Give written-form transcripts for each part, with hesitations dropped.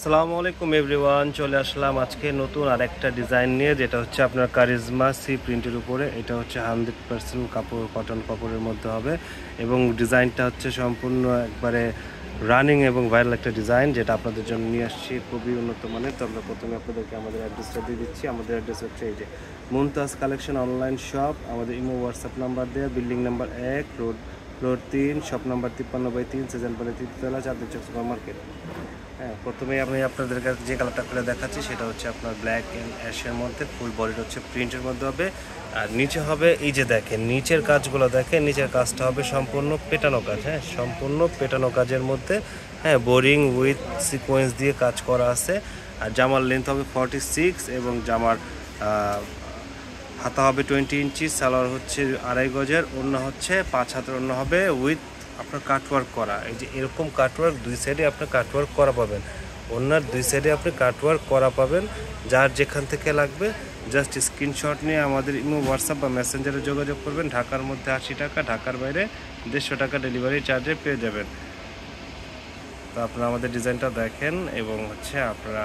আসসালামু আলাইকুম এভরিওয়ান, চলে আসলাম আজকে নতুন আরেকটা ডিজাইন নিয়ে, যেটা হচ্ছে আপনার কারিজমা সি প্রিন্টের উপরে। এটা হচ্ছে 100% কাপড়, কটন কাপড়ের মধ্যে হবে এবং ডিজাইনটা হচ্ছে সম্পূর্ণ একবারে রানিং এবং ভাইরাল একটা ডিজাইন, যেটা আপনাদের জন্য নিয়ে আসছি খুবই উন্নত মানের। তো আমরা প্রথমে আপনাদেরকে আমাদের অ্যাড্রেসটা দিয়ে দিচ্ছি। আমাদের অ্যাড্রেস হচ্ছে এই যে মুমতাজ কালেকশন অনলাইন শপ। আমাদের ইমো হোয়াটসঅ্যাপ নাম্বার দেওয়া, building number 1, floor 3, shop number 53/3, সেজানপাড়া 3তলা, Chandni Chowk super market. হ্যাঁ, প্রথমেই আমি আপনাদের কাছে যে কালারটা করে দেখাচ্ছি সেটা হচ্ছে আপনার ব্ল্যাক অ্যান্ড অ্যাশের মধ্যে, ফুল বডিটা হচ্ছে প্রিন্টের মধ্যে হবে। আর নিচে হবে এই যে দেখেন নিচের কাজগুলো দেখেন, নিচের কাজটা হবে সম্পূর্ণ পেটানো কাজ। হ্যাঁ, সম্পূর্ণ পেটানো কাজের মধ্যে, হ্যাঁ, বোরিং উইথ সিকোয়েন্স দিয়ে কাজ করা আছে। আর জামার লেন্থ হবে 46 এবং জামার হাতা হবে 20 ইঞ্চি, সালোয়ার হচ্ছে 2.5 গজের, ওড়না হচ্ছে 5 হাতের ওড়না হবে উইথ আপনার কাটওয়ার্ক করা। এই যে এরকম কাটওয়ার্ক দুই সাইডে আপনি কাটওয়ার্ক করা পাবেন, ওড়নার দুই সাইডে আপনি কাটওয়ার্ক করা পাবেন। যার যেখান থেকে লাগবে জাস্ট স্ক্রিনশট নিয়ে আমাদের ইমো, হোয়াটসঅ্যাপ বা মেসেঞ্জারে যোগাযোগ করবেন। ঢাকার মধ্যে 80 টাকা, ঢাকার বাইরে 150 টাকা ডেলিভারি চার্জে পেয়ে যাবেন। তো আপনারা আমাদের ডিজাইনটা দেখেন এবং হচ্ছে আপনারা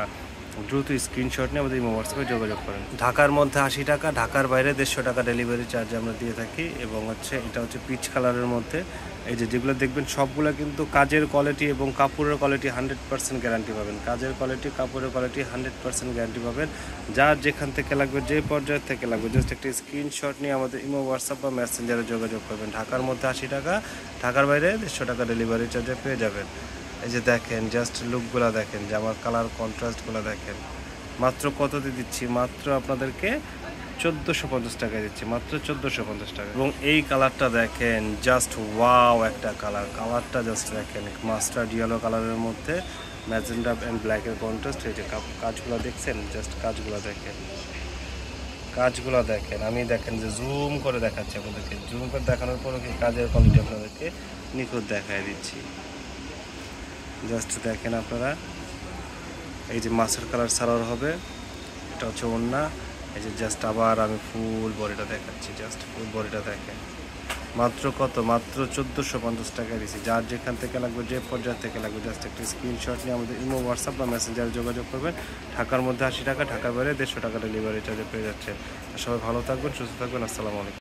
দ্রুত স্ক্রিনশট নিয়ে আমাদের ইমো, হোয়াটসঅ্যাপে যোগাযোগ করেন। ঢাকার মধ্যে 80 টাকা, ঢাকার বাইরে 150 টাকা ডেলিভারি চার্জ আমরা দিয়ে থাকি। এবং হচ্ছে এটা হচ্ছে পিচ কালারের মধ্যে। এই যে যেগুলো দেখবেন সবগুলো কিন্তু কাজের কোয়ালিটি এবং কাপড়ের কোয়ালিটি 100% গ্যারান্টি পাবেন। কাজের কোয়ালিটি, কাপড়ের কোয়ালিটি 100% গ্যারান্টি পাবেন। যার যেখান থেকে লাগবে, যে পর্যায়ের থেকে লাগবে, জাস্ট একটা স্ক্রিনশট নিয়ে আমাদের ইমো, হোয়াটসঅ্যাপ বা মেসেঞ্জারে যোগাযোগ করবেন। ঢাকার মধ্যে 80 টাকা, ঢাকার বাইরে 150 টাকা ডেলিভারি চার্জে পেয়ে যাবেন। এই যে দেখেন জাস্ট লুকগুলো দেখেন, জামার কালার কন্ট্রাস্টগুলো দেখেন। মাত্র কততে দিচ্ছি? মাত্র আপনাদেরকে 1450 টাকায় দিচ্ছি, মাত্র 1450 টাকা। এবং এই কালারটা দেখেন, জাস্ট ওয়াও একটা কালার। কালারটা জাস্ট দেখেন, মাস্টার্ড ইয়েলো কালারের মধ্যে ম্যাজেন্ডা অ্যান্ড ব্ল্যাকের কন্ট্রাস্ট। এই যে কাজগুলো দেখছেন, জাস্ট কাজগুলো দেখেন, কাজগুলো দেখেন। আমি দেখেন যে জুম করে দেখাচ্ছি আপনাদেরকে, জুম করে দেখানোর পরও কি কাজের কোয়ালিটি আপনাদেরকে নিখুঁত দেখায় দিচ্ছি। জাস্ট দেখেন আপনারা, এই যে মাস্টার কালার সালোয়ার হবে, এটা হচ্ছে ওড়না। এই যে জাস্ট আবার আমি ফুল বডিটা দেখাচ্ছি, জাস্ট ফুল বডিটা দেখেন। মাত্র কত? মাত্র 1450 টাকায় দিচ্ছি। যার যেখান থেকে লাগবে, যে পর্যায় থেকে লাগবে, জাস্ট একটা স্ক্রিনশট নিয়ে আমাদের ইমো, হোয়াটসঅ্যাপ বা মেসেঞ্জারে যোগাযোগ করবেন। ঢাকার মধ্যে 80 টাকা, ঢাকার বাইরে 150 টাকা ডেলিভারি চার্জে পেয়ে যাচ্ছেন। সবাই ভালো থাকবেন, সুস্থ থাকবেন। আসসালামু আলাইকুম।